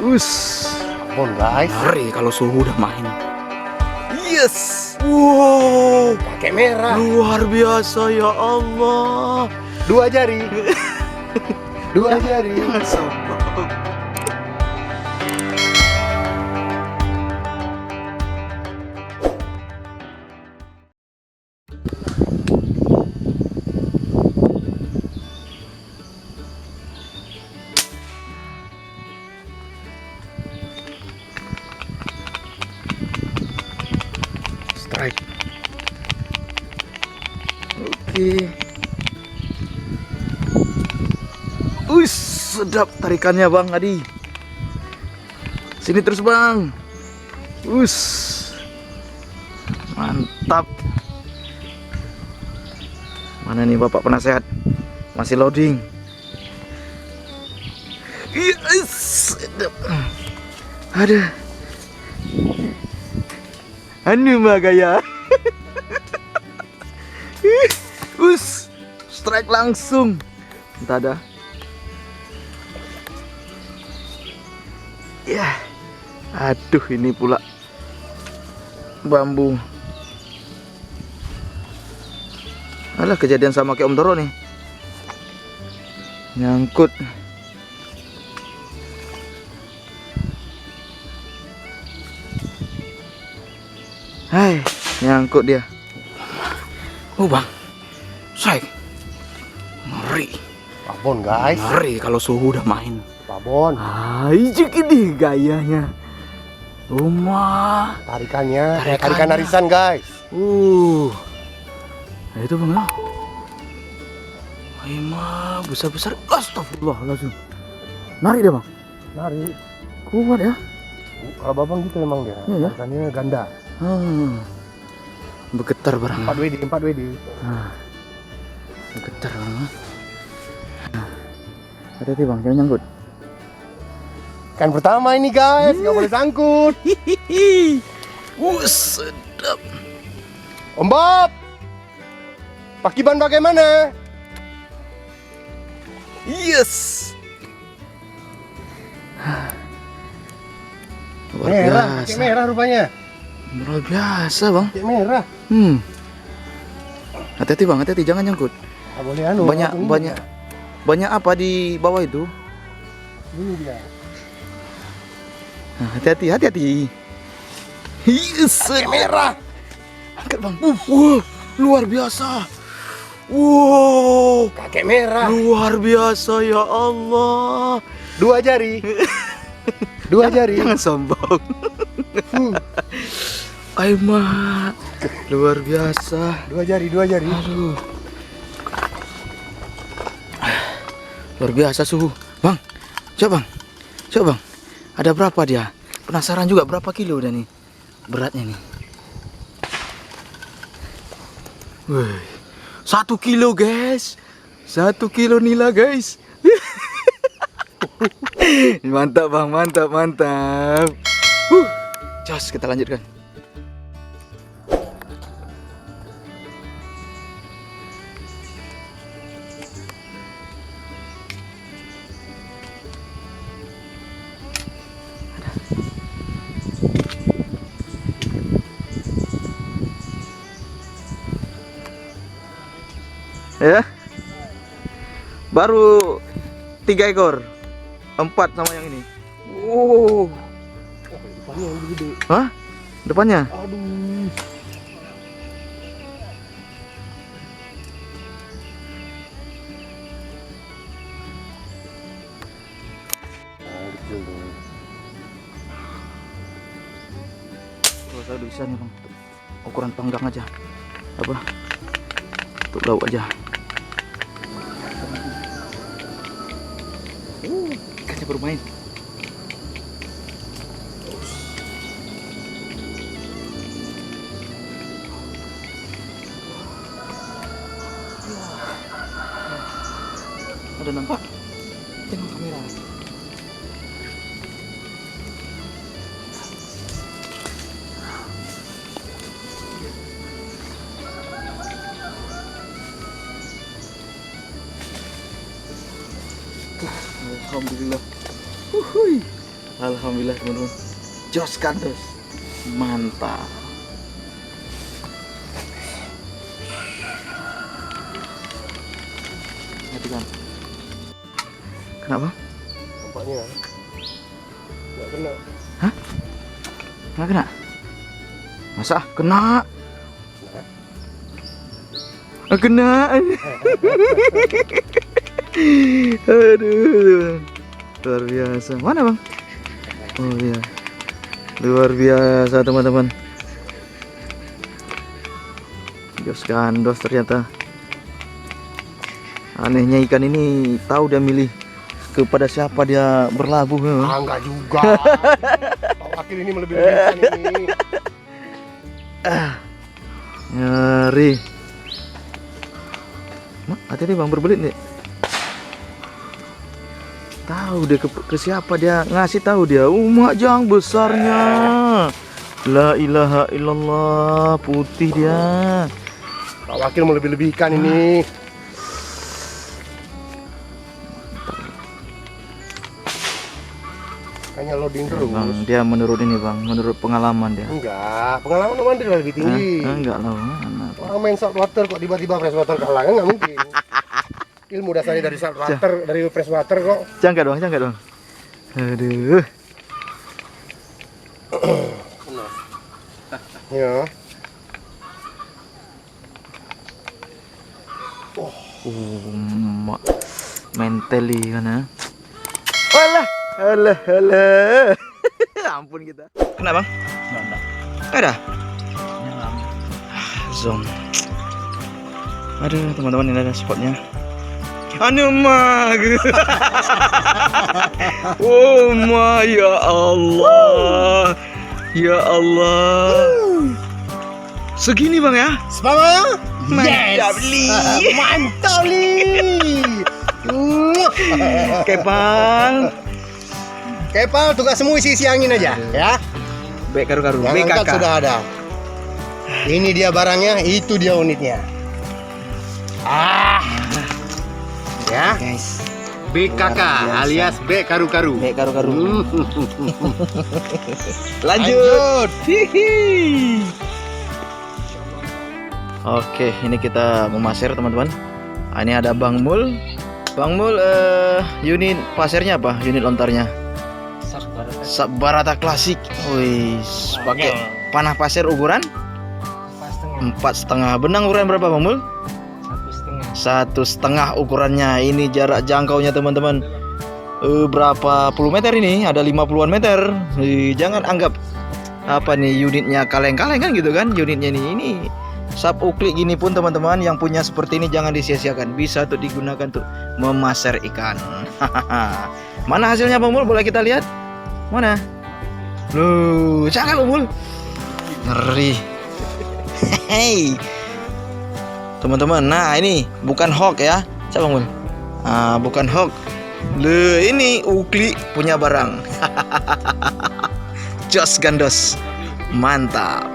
Us. Bon guys. Ngeri kalau suhu udah main. Yes. Wow. Kakek merah. Luar biasa ya Allah. 2 jari. 2 jari. Jangan sombong. Strike. Oke. Sedap tarikannya Bang Adi. Sini terus Bang. Mantap. Mana nih Bapak penasehat? Masih loading. Sedap. Aduh. Anu mah gaya. Strike langsung. Entah ada. Ya. Aduh, ini pula bambu. Alah, kejadian sama kayak Om Toro nih. Nyangkut. Hai, nyangkut dia. Bang. Say. Ngeri. Pak Bon guys. Ngeri kalau suhu udah main. Pak Bon. Ini gayanya. Rumah. Tarikannya. Tarikannya. Tarikan arisan guys. Nah, itu Bang. Aima besar-besar. Astagfirullahaladzim. Narik dia Bang. Narik. Kuat ya. Kalau babang gitu emang dia. Iya ya? Tarikannya ganda. Bergetar barang. 4 WD. Bergetar barang. Hati-hati Bang, jangan nyangkut. Kan pertama ini guys, nggak boleh sangkut. Sedap. Om Bob. Pakiban bagaimana? Yes. Luar Merah, biasa. pakai merah rupanya. Luar biasa Bang. Pakai merah. Hati-hati Bang, hati-hati jangan nyangkut. Nggak boleh anu. Banyak apa di bawah itu? Ini dia. Nah, hati-hati. Yes, Pakai merah. angkat Bang. Wah, luar biasa. Wow, Kakek merah. luar biasa ya Allah. 2 jari. 2 jari. Jangan sombong. Aima, luar biasa. 2 jari. Aduh. Luar biasa suhu. Bang, coba Bang. Ada berapa dia? Penasaran juga berapa kilo udah nih beratnya nih. Wih, 1 kilo guys. 1 kilo nila guys. Mantap Bang, mantap. Jos, kita lanjutkan. Ya, baru 3 ekor, 4 sama yang ini. Depannya yang gede. Hah? Depannya? Aduh. Kalau saya bisa nih Bang, ukuran panggang aja, apa? Untuk lauk aja. Ikannya bermain. Ada nampak? Tengok kamera. Alhamdulillah. Uhuy. Alhamdulillah teman-teman. Jos kandos. Mantap. Matikan. Kenapa? Nampaknya nggak kena. Hah? Nggak kena? Masa? Kena? Kena. Aduh. Luar biasa. Mana bang? Oh iya. Luar biasa teman-teman. Jos kandos ternyata. Anehnya ikan ini tahu dia milih kepada siapa dia berlabuh. Enggak juga. Pak Wakil ini melebih-lebihkan ini. Nyari. Hati-hati bang, berbelit nih. Tahu dia ke siapa dia ngasih tahu dia. Majang besarnya. La ilaha illallah, putih dia. Pak Wakil melebih-lebihkan ini. Kayaknya loading terus. Bang, dia menurut ini bang, menurut pengalaman dia. Enggak, pengalaman Mandri lebih tinggi. Enggak lah mana. Orang main saltwater kok tiba-tiba freshwater kalah, kan nggak mungkin. Ilmu dasarnya dari saltwater, dari freshwater kok. Jangka dong. Aduh. Ya. Mentally kan ya. Alah. Ampun kita. Kena bang? Enggak. Ada? Zoom. Aduh teman-teman, ini ada spotnya. Anu mah. Oh my ya Allah. Ya Allah. Segini bang ya? Semangat. Mantap li. Mantap li. Kepal. Kepal tugasmu isi angin aja ya. B karu-karu. Yang angkat BKK. sudah ada. Ini dia barangnya, itu dia unitnya. Ya. Guys. BKK Luar biasa. alias B karu-karu. B karu-karu. Lanjut. Hihi. Oke, ini kita memasir teman-teman. Ini ada Bang Mul. Bang Mul, unit pasirnya apa? Unit lontarnya? Barata klasik. Wih, pakai panah pasir ukuran 4,5. Benang ukuran berapa Bang Mul? 1,5 ukurannya. Ini jarak jangkaunya teman-teman. Berapa puluh meter ini? Ada 50-an meter. Jangan anggap apa nih unitnya kaleng-kaleng kan gitu kan. Unitnya ini sub uklik gini pun teman-teman, yang punya seperti ini jangan disia-siakan. Bisa untuk digunakan untuk memasar ikan. Mana hasilnya Bang Mul? Boleh kita lihat? Mana? Loh, cakep Bang Mul. Ngeri. Hey. Teman-teman, nah ini bukan hoax ya. Siapa Bang Mul? Bukan hoax. Le, ini uklik punya barang. Jos gandos. Mantap.